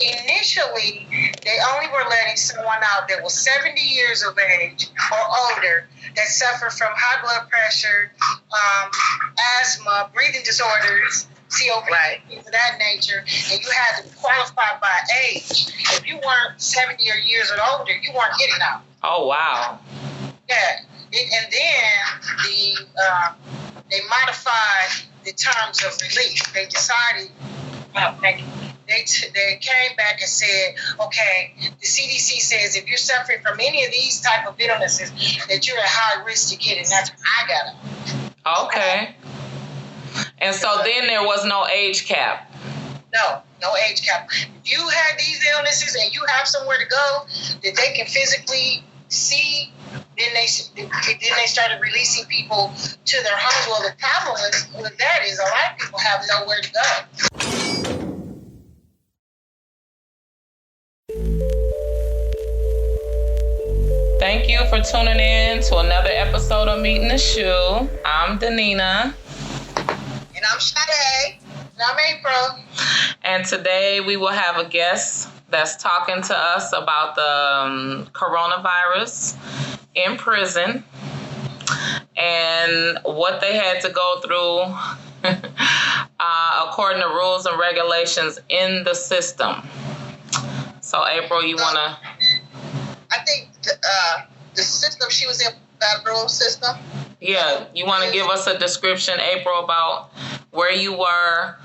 Initially, they only were letting someone out that was 70 years of age or older that suffered from high blood pressure, asthma, breathing disorders, COPD, things of that nature, and you had to qualify by age. If you weren't 70 or years or older, you weren't getting out. Oh, wow. Yeah. And then they modified the terms of relief. They decided, they came back and said, okay, the CDC says if you're suffering from any of these type of illnesses, that you're at high risk to get it. And that's when I got it. Okay. And so then there was no age cap. No age cap. If you had these illnesses and you have somewhere to go that they can physically see, then they started releasing people to their homes. Well, the problem with that is a lot of people have nowhere to go. Thank you for tuning in to another episode of Meeting the Shoe. I'm Danina. And I'm Sade. And I'm April. And today we will have a guest that's talking to us about the coronavirus in prison and what they had to go through according to rules and regulations in the system. So, April, you want to... I think the system she was in, federal system. Yeah, you want to give us a description, April, about where you were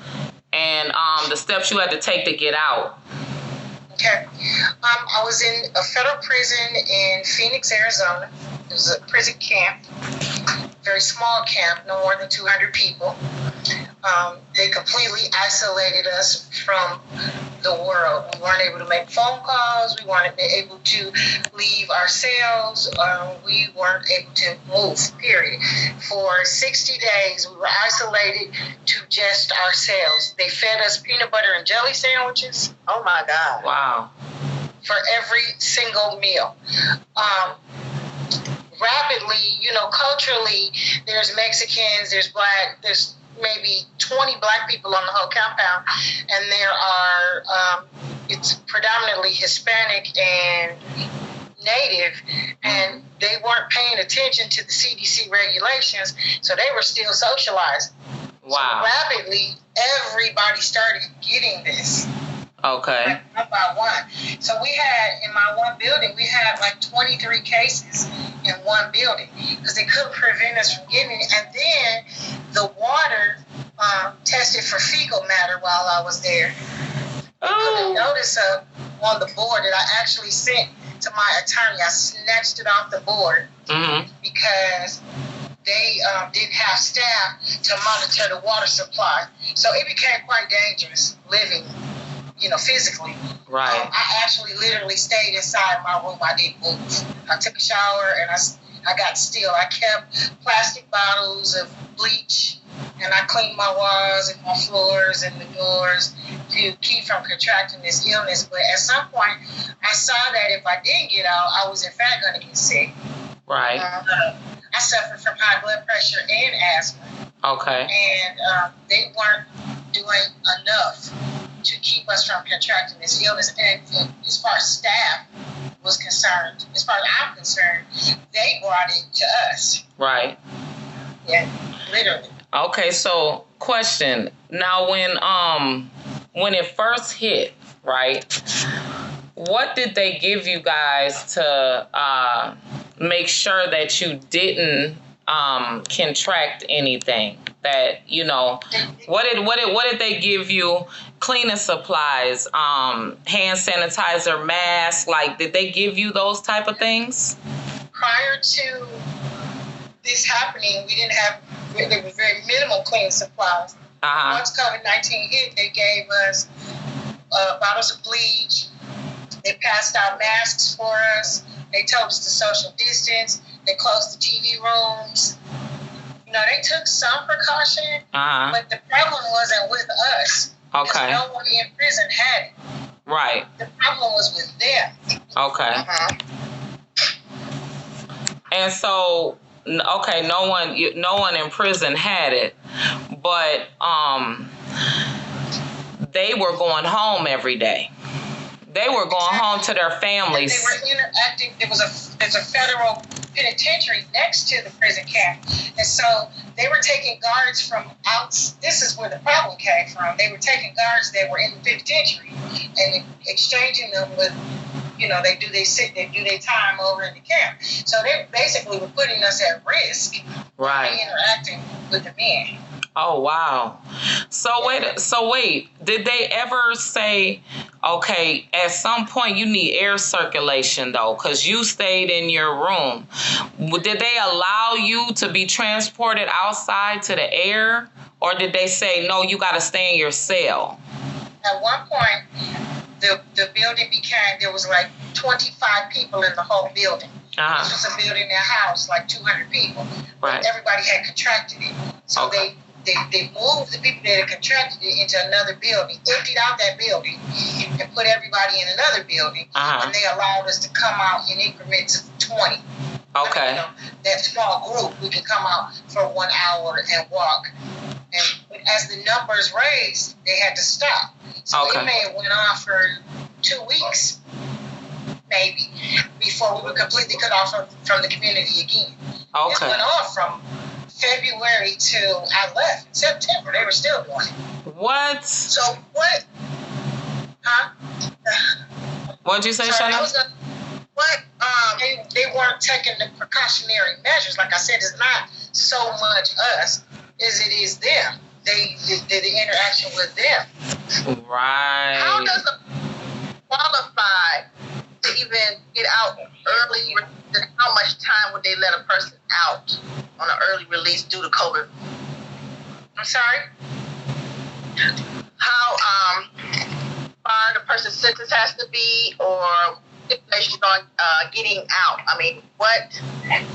and the steps you had to take to get out. Okay. I was in a federal prison in Phoenix, Arizona. It was a prison camp, very small camp, no more than 200 people. They completely isolated us from the world. We weren't able to make phone calls. We weren't able to leave our cells. We weren't able to move, period. For 60 days, we were isolated to just our cells. They fed us peanut butter and jelly sandwiches. Oh, my God. Wow. For every single meal. Rapidly, culturally, there's Mexicans, there's Black, there's maybe 20 Black people on the whole compound, and there are, it's predominantly Hispanic and Native, and they weren't paying attention to the CDC regulations, so they were still socializing. Wow. So rapidly, everybody started getting this. Okay. One by one. So we had, in my one building, we had like 23 cases in one building because they couldn't prevent us from getting it. And then the water tested for fecal matter while I was there. I put a notice up on the board that I actually sent to my attorney. I snatched it off the board because they didn't have staff to monitor the water supply. So it became quite dangerous living physically. Right. I actually literally stayed inside my room. I didn't move. I took a shower and I got still. I kept plastic bottles of bleach and I cleaned my walls and my floors and the doors to keep from contracting this illness. But at some point, I saw that if I didn't get out, I was in fact going to get sick. Right. I suffered from high blood pressure and asthma. Okay. And they weren't doing enough to keep us from contracting this illness. And as far as staff was concerned, as far as I'm concerned, they brought it to us. Right. Yeah, literally. Okay, so question. Now when it first hit, right, what did they give you guys to make sure that you didn't contract anything? That what did they give you? Cleaning supplies, hand sanitizer, masks. Like, did they give you those type of things? Prior to this happening, we didn't have. There was very minimal cleaning supplies. Once COVID-19 hit, they gave us bottles of bleach. They passed out masks for us. They told us to social distance. They closed the TV rooms. They took some precaution, but the problem wasn't with us. Okay. No one in prison had it. Right. The problem was with them. Okay. And so, okay, no one in prison had it, but they were going home every day. They were going home to their families. And they were interacting. There's a federal penitentiary next to the prison camp, and so they were taking guards from out. This is where the problem came from. They were taking guards that were in the penitentiary and exchanging them with, they do their time over in the camp. So they basically were putting us at risk. Right. By interacting with the men. Oh, wow. So wait, did they ever say, okay, at some point you need air circulation though, because you stayed in your room. Did they allow you to be transported outside to the air, or did they say, no, you got to stay in your cell? At one point, the building there was like 25 people in the whole building. Uh-huh. This was a building that housed like 200 people. Right. Everybody had contracted it. So okay. They moved the people that had contracted it into another building, emptied out that building, and put everybody in another building. Uh-huh. And they allowed us to come out in increments of 20. Okay. That small group, we could come out for 1 hour and walk. And as the numbers raised, they had to stop. So it may have went on for 2 weeks, maybe, before we were completely cut off from the community again. Okay. It went on from February till I left in September. They were still doing it. What? So what? Huh? What'd you say, Shanna? What? They weren't taking the precautionary measures. Like I said, it's not so much us as it is them. The interaction with them. Right. How does a qualify to even get out early? How much time would they let a person out on an early release due to COVID? I'm sorry? How far the person's sentence has to be, or stipulations on getting out? I mean, what kind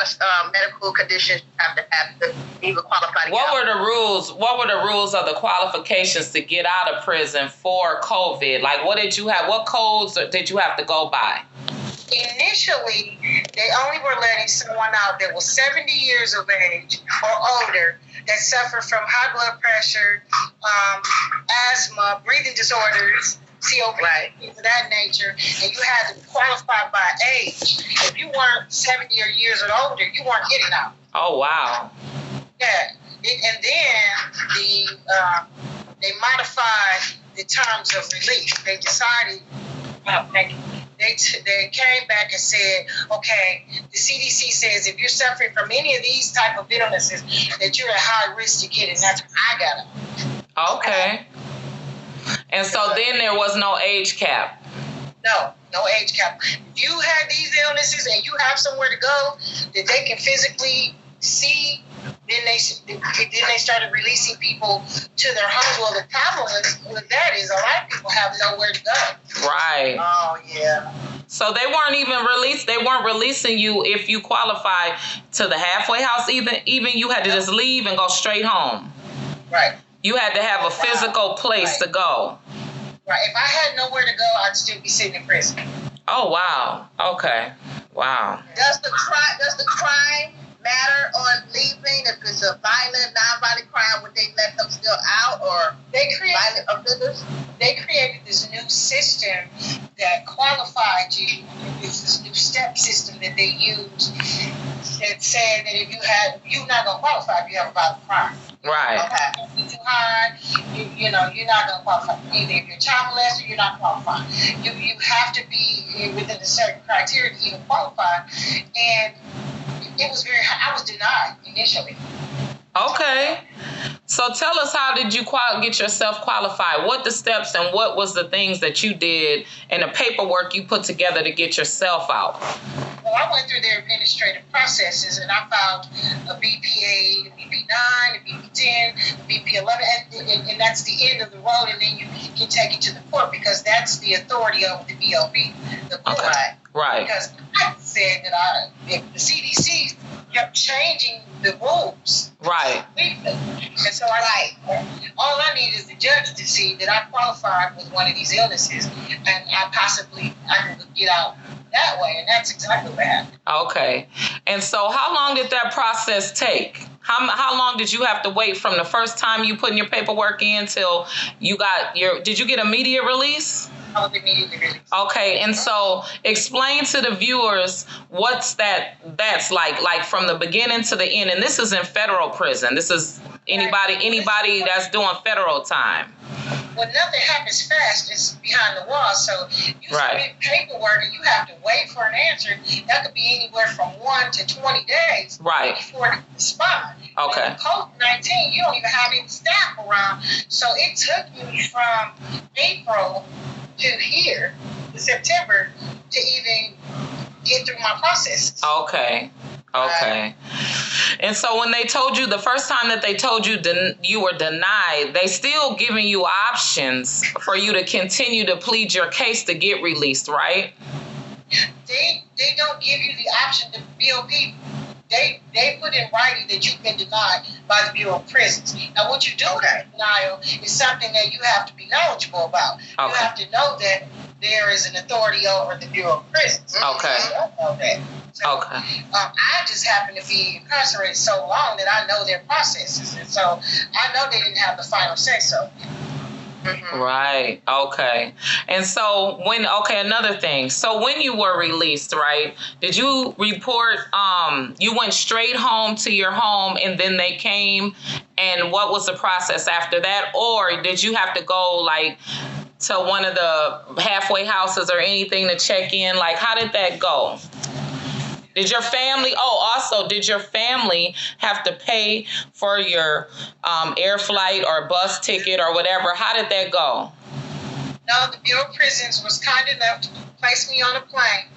of medical conditions you have to even qualify to get out? What were the rules of the qualifications to get out of prison for COVID? Like, what did you have? What codes did you have to go by? Initially, they only were letting someone out that was 70 years of age or older that suffered from high blood pressure, asthma, breathing disorders, COPD, things of that nature, and you had to qualify by age. If you weren't 70 years or older, you weren't getting out. Oh, wow. Yeah. And then they modified the terms of release. They decided, they came back and said, okay, the CDC says if you're suffering from any of these type of illnesses, that you're at high risk to get it. And that's when I got it. Okay. And so then there was no age cap. No age cap. If you had these illnesses and you have somewhere to go that they can physically see, then they started releasing people to their homes. Well, the problem with that is a lot of people have nowhere to go. Right. Oh, yeah. So they weren't releasing you if you qualified to the halfway house. Even you had to just leave and go straight home. Right. You had to have a physical place to go. Right. If I had nowhere to go, I'd still be sitting in prison. Oh, wow. Okay. Wow. Does the crime matter on leaving? If it's a violent, non-violent crime, would they let them still out, or violent offenders? They created this new system that qualified you. It's this new step system that they use that said that if you're not going to qualify if you have a violent crime. Right. Okay. If you're too hard, you're not going to qualify. Either if you're a child molester, you're not qualified. You have to be within a certain criteria to even qualify. And it was I was denied initially. Okay. So tell us, how did you get yourself qualified? What the steps and what was the things that you did and the paperwork you put together to get yourself out? Well, I went through their administrative processes and I filed a BPA, a BP9, a BP10, a BP11, and that's the end of the road. And then you can take it to the court because that's the authority over the BOP, the court. Okay. Right. Because I said that if the CDC kept changing the rules. Right. And so all I need is the judge to see that I qualified with one of these illnesses and I can get out that way. And that's exactly what happened. Okay. And so how long did that process take? How long did you have to wait from the first time you put in your paperwork in till you got did you get immediate release? I was immediately released. Okay, and so explain to the viewers what's that's like from the beginning to the end. And this is in federal prison. This is anybody that's doing federal time. Well, nothing happens fast. It's behind the walls. So you submit paperwork and you have to wait for an answer. That could be anywhere from 1 to 20 days before it responds. Okay. And COVID-19, you don't even have any staff around. So it took me from April to here, to September, to even get through my process. Okay. And so when they told you, the first time that they told you you were denied, they still giving you options for you to continue to plead your case to get released, right? They don't give you the option to BOP. They put in writing that you've been denied by the Bureau of Prisons. Now, what you do with that denial is something that you have to be knowledgeable about. Okay. You have to know that there is an authority over the Bureau of Prisons. Okay. You don't know that. So, I just happen to be incarcerated so long that I know their processes. And so I know they didn't have the final say so. Mm-hmm. Right. Okay. And so another thing. So when you were released, right, did you report, you went straight home to your home and then they came, and what was the process after that? Or did you have to go like to one of the halfway houses or anything to check in? Like, how did that go? Did your family, did your family have to pay for your air flight or bus ticket or whatever? How did that go? No, the Bureau of Prisons was kind enough to place me on a plane.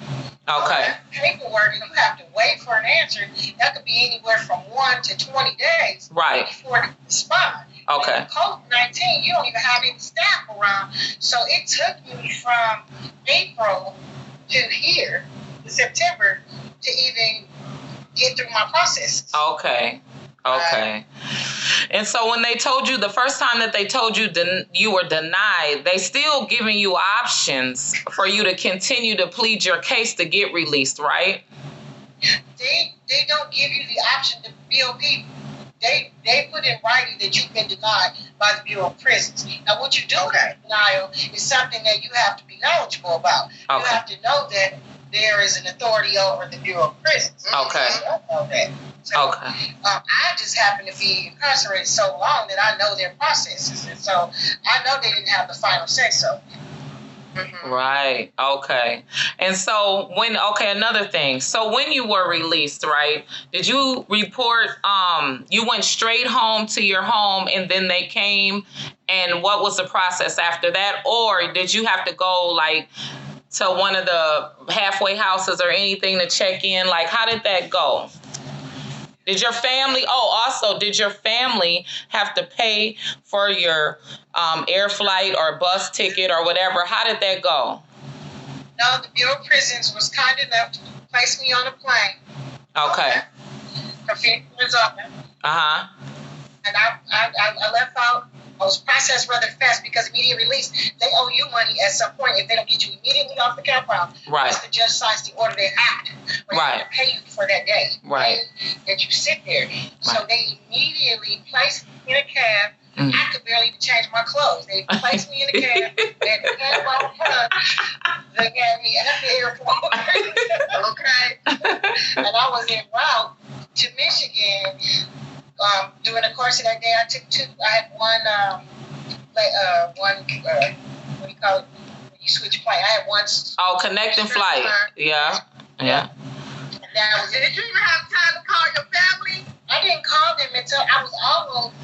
Okay. Paperwork, and you have to wait for an answer. That could be anywhere from 1 to 20 days before it responds. Okay. And COVID-19, you don't even have any staff around. So it took me from April to here, to September, to even get through my process. Okay. And so when they told you, the first time that they told you you were denied, they still giving you options for you to continue to plead your case to get released, right? They don't give you the option to BOP. They put in writing that you've been denied by the Bureau of Prisons. Now, what you do with that denial is something that you have to be knowledgeable about. You have to know that there is an authority over the Bureau of Prisons. Okay. You don't know that. So, I just happen to be incarcerated so long that I know their processes. And so I know they didn't have the final say so. Mm-hmm. Right. Okay. And so another thing. So when you were released, right, did you report, you went straight home to your home and then they came, and what was the process after that? Or did you have to go like to one of the halfway houses or anything to check in? Like, how did that go? Did your family, did your family have to pay for your air flight or bus ticket or whatever? How did that go? No, the Bureau of Prisons was kind enough to place me on a plane. Okay. From Phoenix, Arizona. Uh-huh. And I left out. I was processed rather fast because immediate release, they owe you money at some point if they don't get you immediately off the compound. Right. Once the judge signs the order, they have to. They have to pay you for that day. Right. That you sit there. Right. So they immediately placed me in a cab. Mm. I could barely even change my clothes. They placed me in a cab. They had the cab out front. They had me at the airport. Okay. And I was en route to Michigan. During the course of that day, I took two. I had one. What do you call it? When you switch plane. I had one. Connecting flight. Yeah. And that was it. Did you even have time to call your family? I didn't call them until I was almost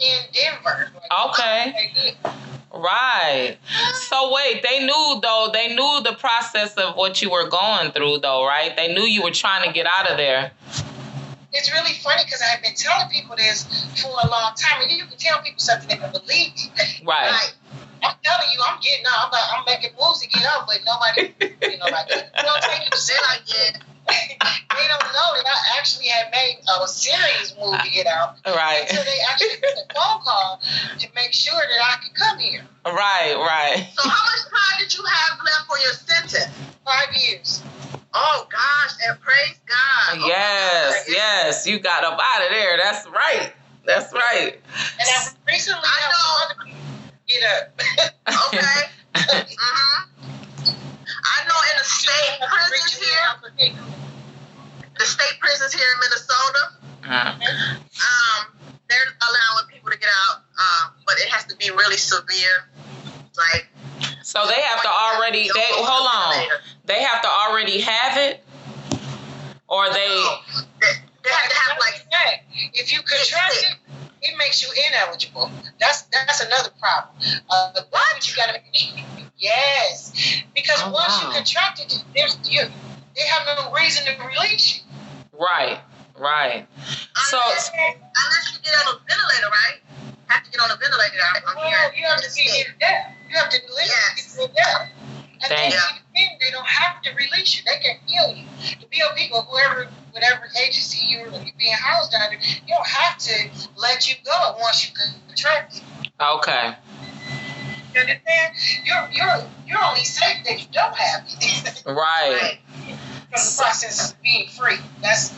in Denver. Okay. Right. So wait, they knew the process of what you were going through though, right? They knew you were trying to get out of there. It's really funny because I've been telling people this for a long time, and you can tell people something they can believe you. Right. Like, I'm telling you, I'm getting out. I'm making moves to get out, but nobody, like that. You don't take you to say like that. They don't know that I actually had made a serious move to get out. Right. Until they actually put a phone call to make sure that I could come here. Right. So how much time did you have left for your sentence? 5 years. Oh, gosh, and praise God. Yes. Yes, you got up out of there. That's right. That's right. And I recently helped some other people get up. Okay. I know in the state prisons here, the state prisons here in Minnesota, they're allowing people to get out, but it has to be really severe. Like, so they have to already. Hold on. They have to already have it, or they have to have like. If you contract it, it makes you ineligible. That's another problem. What you gotta make? Yes, because once you contract it, they have no reason to release you. Right. Unless you get on a ventilator, right? Have to get on a ventilator. You have to be in death. You have to live in death. And then they don't have to release you. They can heal you. The BOP or whatever agency you're being housed under, you don't have to let you go once you contract it. Okay. You understand? You're only safe that you don't have it. Right. From the process of being free. That's,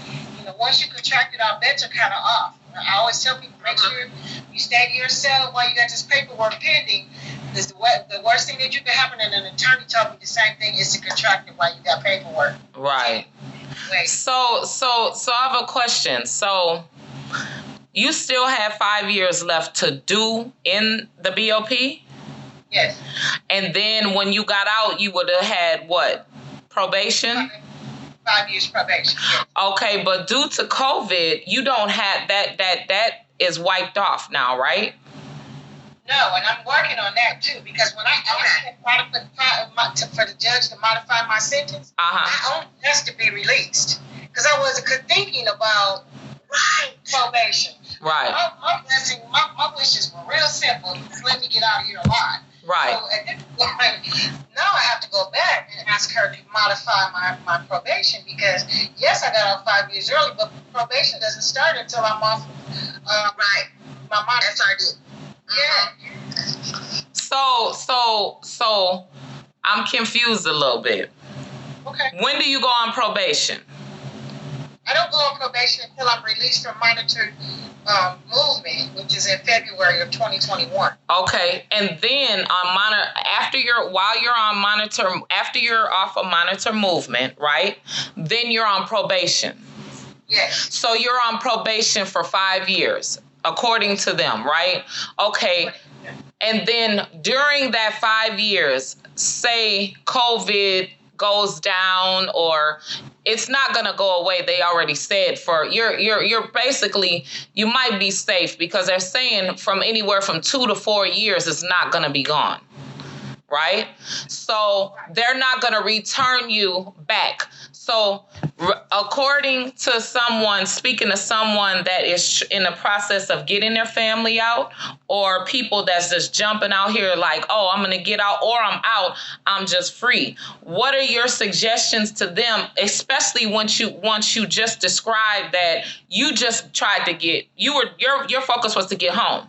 once you contract it, our bets are kind of off. I always tell people, make sure you stay to yourself while you got this paperwork pending. Because the worst thing that you can happen, and an attorney told me the same thing, is to contract it while you got paperwork. Right. So I have a question. So you still have 5 years left to do in the BOP? Yes. And then when you got out, you would have had what? Probation? 5 years probation. Yes. Okay, but due to COVID, you don't have that is wiped off now, right? No, and I'm working on that too, because when I asked for the judge to modify my sentence, I only asked to be released because I wasn't thinking about probation. Right. My wishes were real simple. Just let me get out of here alive. Right. So at this point, now I have to go back and ask her to modify my probation because, yes, I got out 5 years early, but probation doesn't start until I'm off my monitor. Yeah. So I'm confused a little bit. Okay. When do you go on probation? I don't go on probation until I'm released from monitored movement, which is in February of 2021. Okay, and then after you're off of monitor movement, right? Then you're on probation. Yes. So you're on probation for 5 years, according to them, right? Okay. And then during that 5 years, say COVID goes down or it's not going to go away. They already said you're basically, you might be safe because they're saying from anywhere from 2 to 4 years, it's not going to be gone. Right? So they're not going to return you back. So according to speaking to someone that is in the process of getting their family out, or people that's just jumping out here like, oh, I'm going to get out, or I'm out, I'm just free. What are your suggestions to them, especially once you just described that you just tried to get, your focus was to get home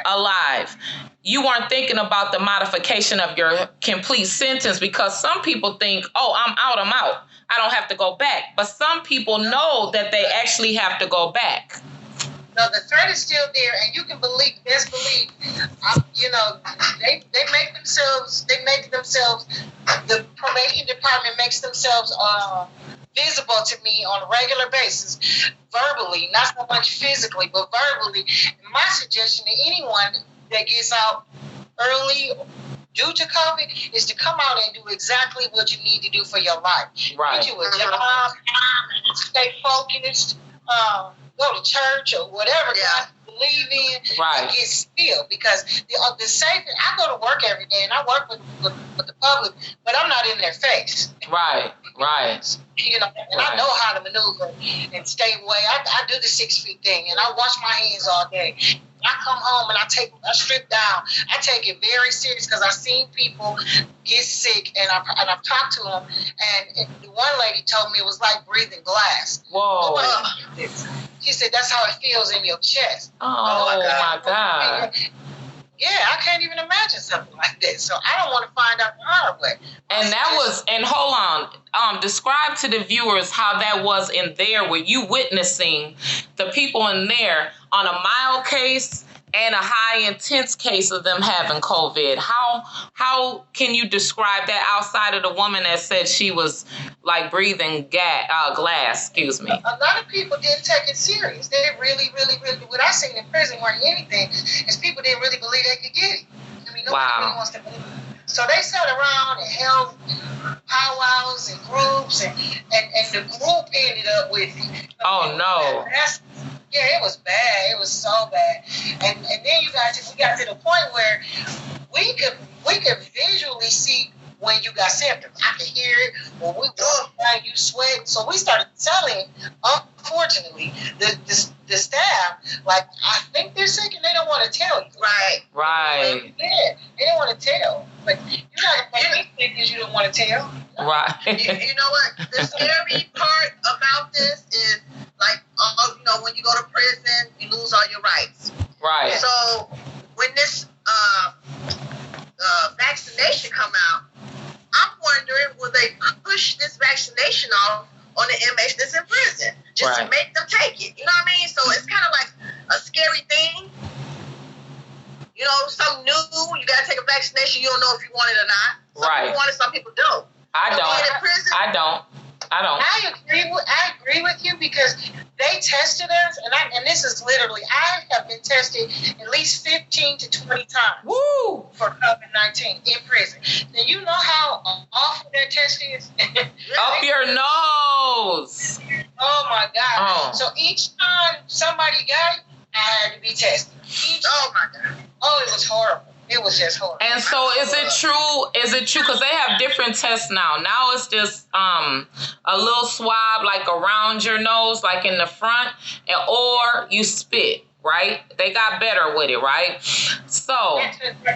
alive. You weren't thinking about the modification of your complete sentence because some people think, oh, I'm out. I don't have to go back. But some people know that they actually have to go back. No, the threat is still there, and you can best believe, they make themselves, the probation department makes themselves visible to me on a regular basis, verbally, not so much physically, but verbally. My suggestion to anyone that gets out early due to COVID is to come out and do exactly what you need to do for your life. Right. Get you a job, stay focused, go to church or whatever God you believe in, and get still. Because the safe, I go to work every day and I work with the public, but I'm not in their face. Right. I know how to maneuver and stay away. I do the 6 feet thing and I wash my hands all day. I come home and I strip down. I take it very serious because I've seen people get sick and I've talked to them. And the one lady told me it was like breathing glass. Whoa. She said that's how it feels in your chest. Oh my God. I can't even imagine something like that. So I don't want to find out the hard way. And hold on, describe to the viewers how that was in there, where you witnessing the people in there on a mild case and a high intense case of them having COVID. How can you describe that outside of the woman that said she was like breathing glass? Excuse me. A lot of people didn't take it serious. They really, really, really. What I seen in prison more than anything is people didn't really believe they could get it. I mean, nobody really wants to believe it. So they sat around and held powwows and groups, and the group ended up with it. Oh no. Yeah, it was bad. It was so bad. And then we got to the point where we could visually see when you got symptoms. I could hear it when we walk by, you sweat. So we started telling, unfortunately, the staff, like, I think they're sick and they don't want to tell you. Right. Yeah, they don't want to tell. But you're not going to sick because you don't want to tell. Right. You know what? The scary part about this is, like, when you go to prison, you lose all your rights. Right. So when this vaccination come out, I'm wondering, will they push this vaccination off on the inmates that's in prison just to make them take it? You know what I mean? So it's kind of like a scary thing. You know, something new. You got to take a vaccination. You don't know if you want it or not. Some people want it, some people don't. I don't. I agree with you because they tested us, and this is literally, I have been tested at least 15 to 20 times for COVID-19 in prison. Now, you know how awful that test is? Up your nose. Oh, my God. So each time somebody got it, I had to be tested. Oh, my God. Oh, it was horrible. It was just horrible. And so is it true? Because they have different tests now. Now it's just a little swab like around your nose, like in the front, or you spit, right? They got better with it, right? So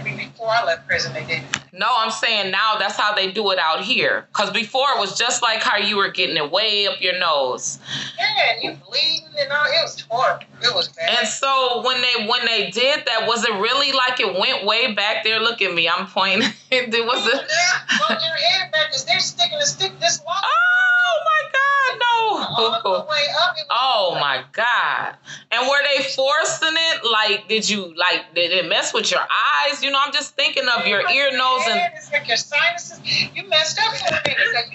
before I left prison, they did. No, I'm saying now that's how they do it out here. Because before it was just like how you were getting it way up your nose. Yeah, and you bleeding and all. It was horrible. It was bad. And so when they did that, was it really like it went way back there? Look at me, I'm pointing. Hold your head back because they're sticking a stick this long. Oh my God, no. All the way up. Oh my God. And were they forcing it? Like, did it mess with your eyes? You know, I'm just thinking of your ear, nose, and it's like your sinuses. You messed up for a minute. Like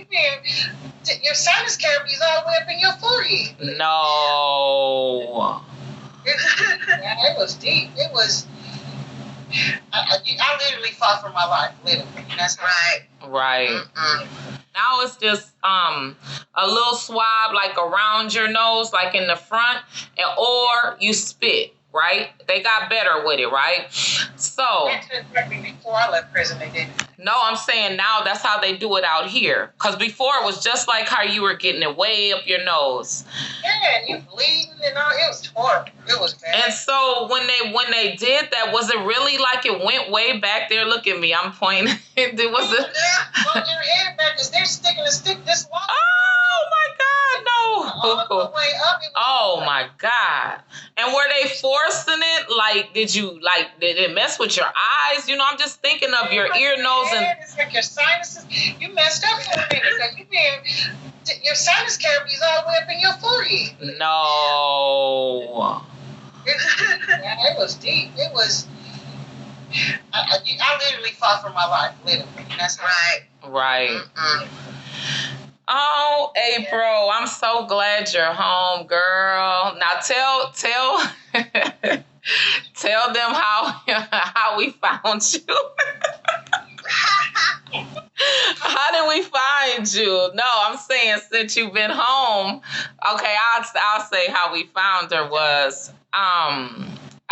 your sinus cavity is all the way up in your forehead. No. It was deep. It was. I literally fought for my life. Literally. That's right. Now it's just a little swab like around your nose, like in the front, or you spit. Right? They got better with it, right? So before I left prison, they did. No, I'm saying now that's how they do it out here. Because before it was just like how you were getting it way up your nose. Yeah, and you bleeding and all. It was horrible. It was bad. And so when they did that, was it really like it went way back there? Look at me, I'm pointing. Hold your head back because they're sticking a stick this long. Oh my God, no. All the way up. Oh my God. And were they forcing it? Like, did it mess with your eyes? You know, I'm just thinking of your ear, nose, and it's like your sinuses. You messed up for a minute. Like your sinus cavity is all the way up in your forehead. No. It was deep. It was. I literally fought for my life. Literally. That's right. Oh, April, I'm so glad you're home, girl. Now tell them how we found you. How did we find you? No, I'm saying since you've been home. Okay, I'll say how we found her was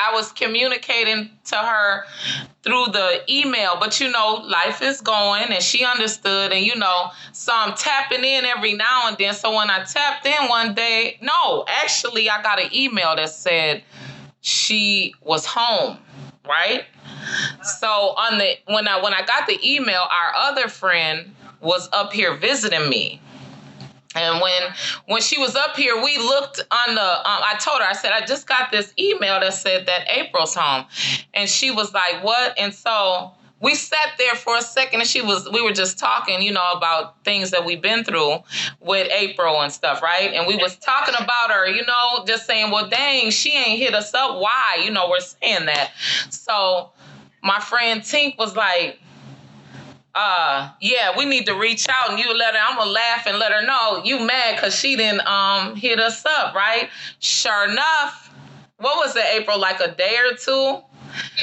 I was communicating to her through the email, but life is going and she understood, and so I'm tapping in every now and then. So when I tapped in one day, no, actually I got an email that said she was home, right? So when I got the email, our other friend was up here visiting me. And when she was up here, we looked on the, I told her, I said, I just got this email that said that April's home. And she was like, what? And so we sat there for a second and we were just talking, about things that we've been through with April and stuff, right? And we was talking about her, just saying, well, dang, she ain't hit us up. Why? We're saying that. So my friend Tink was like, yeah, we need to reach out and you let her, I'm gonna laugh and let her know you mad because she didn't hit us up, right? Sure enough, what was it, April, like a day or two?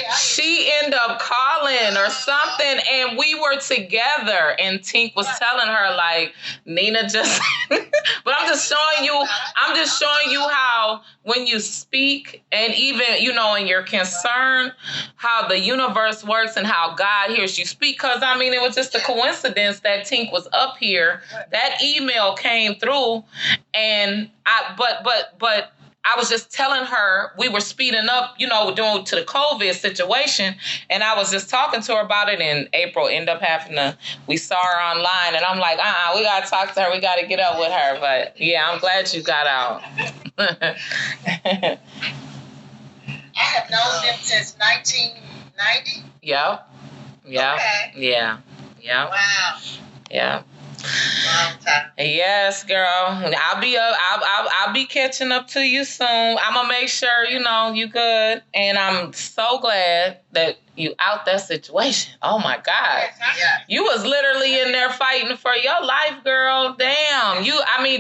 Yeah, she ended up calling or something, and we were together, and Tink was telling her, like, Nina just but I'm just showing you how when you speak and even, in your concern, how the universe works and how God hears you speak. Because it was just a coincidence that Tink was up here. That email came through, and but I was just telling her we were speeding up, due to the COVID situation. And I was just talking to her about it. And April ended up we saw her online. And I'm like, we got to talk to her. We got to get up with her. But yeah, I'm glad you got out. I have known them since 1990. Yep. Okay. Yeah. Wow. Yeah. Long time. Yes, girl. I'll be up. I'll be catching up to you soon. I'm gonna make sure you good. And I'm so glad that you out that situation. Oh my God. Yeah. You was literally in there fighting for your life, girl. Damn.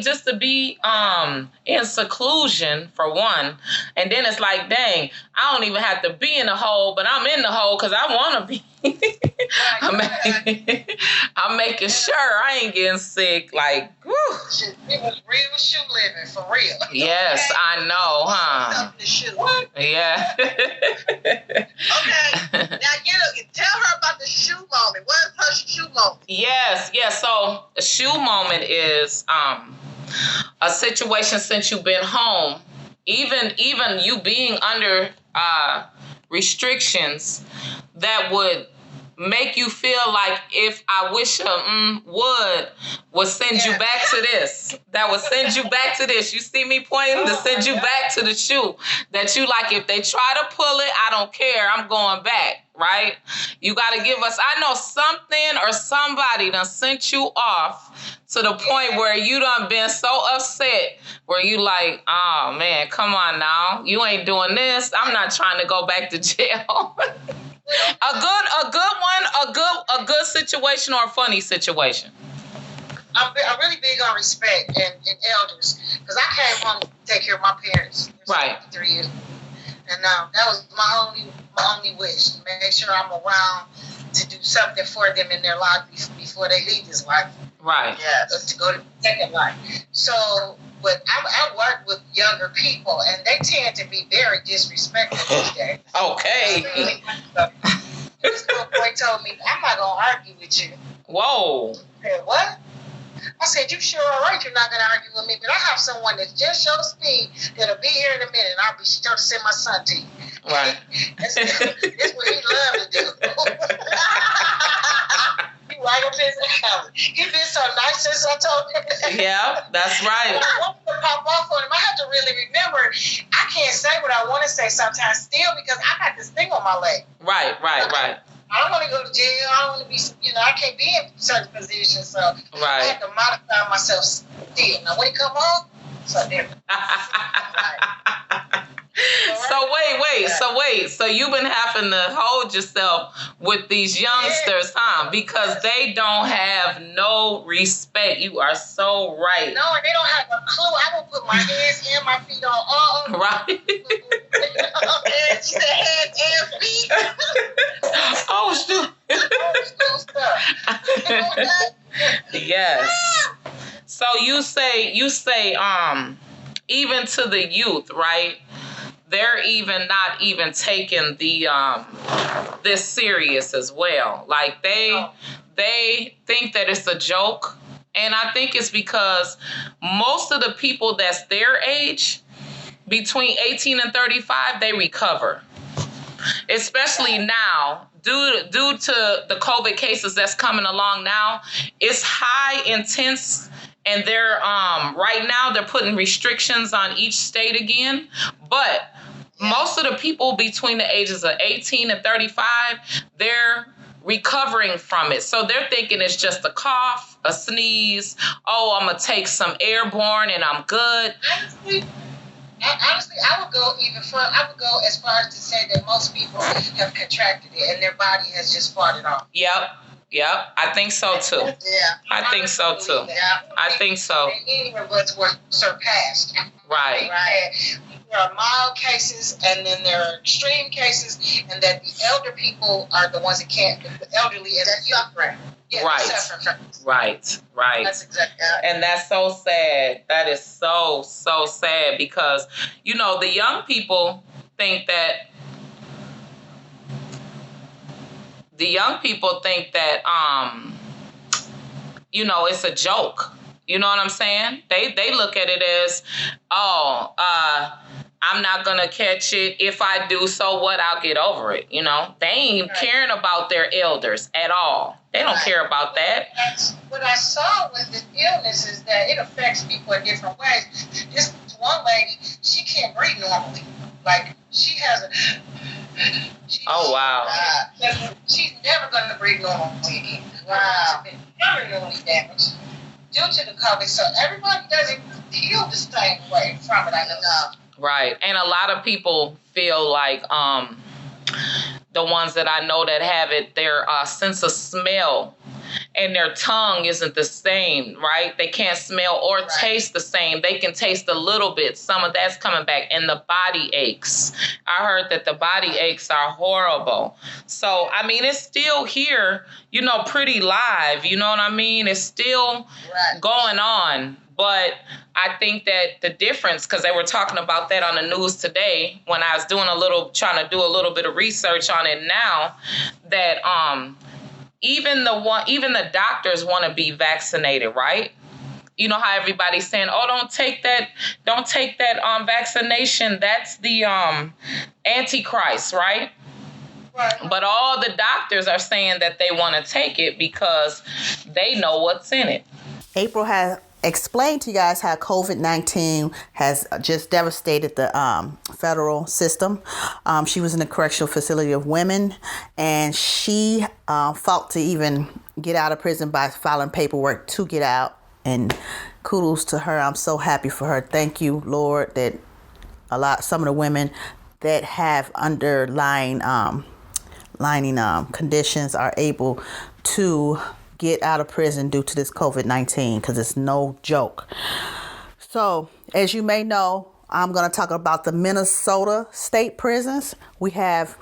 Just to be in seclusion for one. And then it's like, dang, I don't even have to be in the hole, but I'm in the hole because I want to be. I'm making sure I ain't getting sick. Like, whew. It was real shoe living, for real. Yes, Okay. I know, huh? Yeah. Okay. Now, tell her about the shoe moment. What is her shoe moment? Yes. So a shoe moment is a situation since you've been home, even you being under restrictions that would make you feel like if I wish would send you back to this. That would send you back to this. You see me pointing to send you back to the shoe. That you like, if they try to pull it, I don't care. I'm going back, right? You got to give us, I know something or somebody done sent you off to the point where you done been so upset where you like, oh man, come on now. You ain't doing this. I'm not trying to go back to jail. A good situation or a funny situation. I'm really big on respect and elders, because I came home to take care of my parents. Right. 3 years, and that was my only wish, to make sure I'm around to do something for them in their life before they leave this life. Right. Yes. To go to the second life. So, but I work with younger people, and they tend to be very disrespectful these days. Okay. This little boy told me, I'm not going to argue with you. Whoa. I said, what? I said, you sure all right you're not going to argue with me, but I have someone that's just your speed that'll be here in a minute, and I'll be sure to send my son to you. Right. That's what he loves to do. He right up his alley. He been so nice since I told him. Yeah, that's right. I want to pop off on him. I have to really remember, I can't say what I want to say sometimes still, because I got this thing on my leg. Right. I don't want to go to jail. I don't want to be, I can't be in certain positions. So I have to modify myself still. Now, when he come home, it's so different. So you've been having to hold yourself with these youngsters, huh? Because they don't have no respect. You are so right. No, and they don't have a clue. I will put my hands and my feet on all. Right. She said hands and feet. Oh, shoot. Old school stuff. Yes. So you say, even to the youth, right? They're even not even taking the this serious as well. Like they think that it's a joke, and I think it's because most of the people that's their age, between 18 and 35, they recover. Especially now, due to the COVID cases that's coming along now, it's high, intense, and they're right now they're putting restrictions on each state again, but most of the people between the ages of 18 and 35, they're recovering from it. So they're thinking it's just a cough, a sneeze. Oh, I'm going to take some airborne and I'm good. Honestly, I would go even further. I would go as far as to say that most people have contracted it and their body has just fought it off. Yep. I think so too. Yeah. I think so too. Yeah. I think so. Any of us were surpassed. Right. There are mild cases and then there are extreme cases, and that the elder people are the ones that can't. The elderly is suffering. Yeah, Right. That's exactly. And that's so sad. That is so sad, because the young people think that it's a joke. You know what I'm saying? They look at it as, I'm not going to catch it. If I do, so what? I'll get over it. They ain't caring about their elders at all. They don't care about that. What I saw with this illness is that it affects people in different ways. This one lady, she can't breathe normally. Like, she has a... Oh, wow. She's never going to breathe normally again. Wow. She's been permanently damaged due to the COVID. So everybody doesn't heal the same way from it, I know. Right. And a lot of people feel like the ones that I know that have it, their sense of smell and their tongue isn't the same, right? They can't smell or taste the same. They can taste a little bit. Some of that's coming back. And the body aches. I heard that the body aches are horrible. So, I mean, it's still here, pretty live. You know what I mean? It's still going on. But I think that the difference, because they were talking about that on the news today when I was trying to do a little bit of research on it now, that even the doctors want to be vaccinated, right? You know how everybody's saying, "Oh, don't take that vaccination. That's the Antichrist," right? Right. But all the doctors are saying that they want to take it because they know what's in it. April has explained to you guys how COVID-19 has just devastated the federal system. She was in a correctional facility of women, and she fought to even get out of prison by filing paperwork to get out. And kudos to her. I'm so happy for her. Thank you, Lord, that some of the women that have underlying conditions are able to get out of prison due to this COVID-19, because it's no joke. So, as you may know, I'm going to talk about the Minnesota state prisons. We have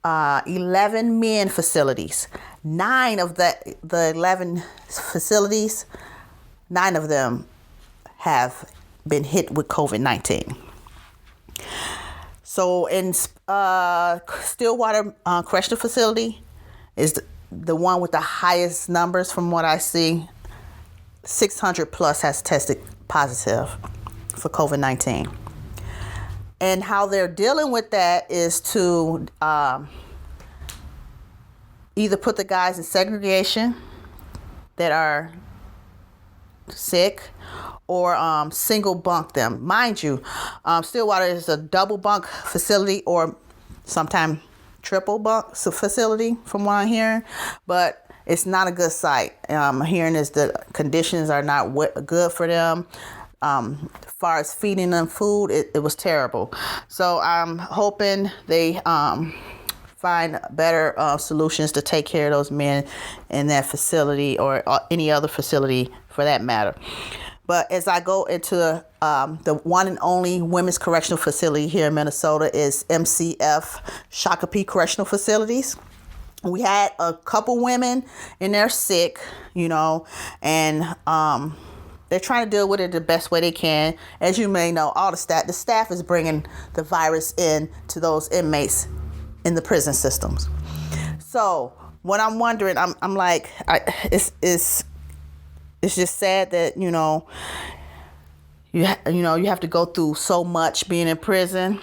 11 men facilities. 9 of the 11 facilities, 9 of them have been hit with COVID-19. So, in Stillwater Correctional Facility is the one with the highest numbers from what I see. 600 plus has tested positive for COVID-19. And how they're dealing with that is to either put the guys in segregation that are sick, or single bunk them. Mind you, Stillwater is a double bunk facility, or sometimes triple bunk facility from what I'm hearing, but it's not a good sight. I'm hearing is the conditions are not good for them. As far as feeding them food, it was terrible. So I'm hoping they find better solutions to take care of those men in that facility, or any other facility for that matter. But as I go into the one and only women's correctional facility here in Minnesota is MCF Shakopee Correctional Facilities. We had a couple women in there sick, and they're trying to deal with it the best way they can. As you may know, all the staff is bringing the virus in to those inmates in the prison systems. So what I'm wondering, I'm like, it's just sad that you have to go through so much being in prison,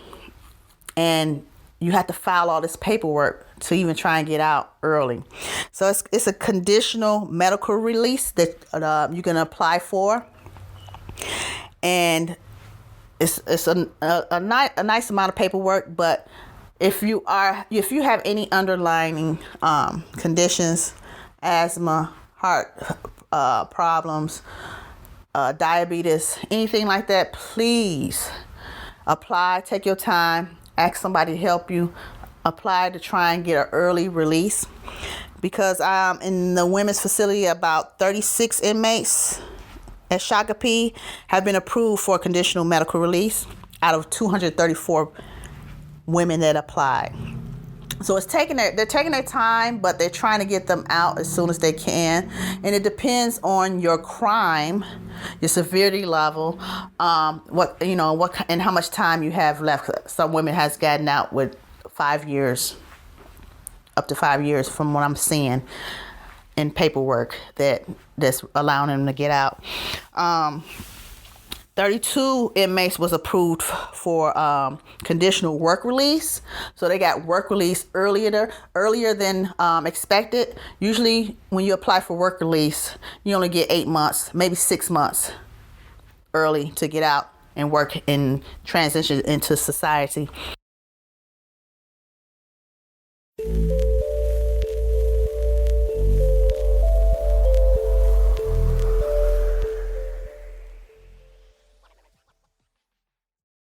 and you have to file all this paperwork to even try and get out early. So it's a conditional medical release that you can apply for, and it's a nice amount of paperwork. But if you have any underlying conditions, asthma, heart problems, diabetes, anything like that, please apply. Take your time. Ask somebody to help you. Apply to try and get an early release, because in the women's facility, about 36 inmates at Shakopee have been approved for conditional medical release out of 234 women that applied. So they're taking their time, but they're trying to get them out as soon as they can. And it depends on your crime, your severity level, what and how much time you have left. Some women has gotten out with 5 years, up to 5 years from what I'm seeing in paperwork that's allowing them to get out. 32 inmates was approved for conditional work release. So they got work release earlier than expected. Usually when you apply for work release, you only get 8 months, maybe 6 months early to get out and work and transition into society.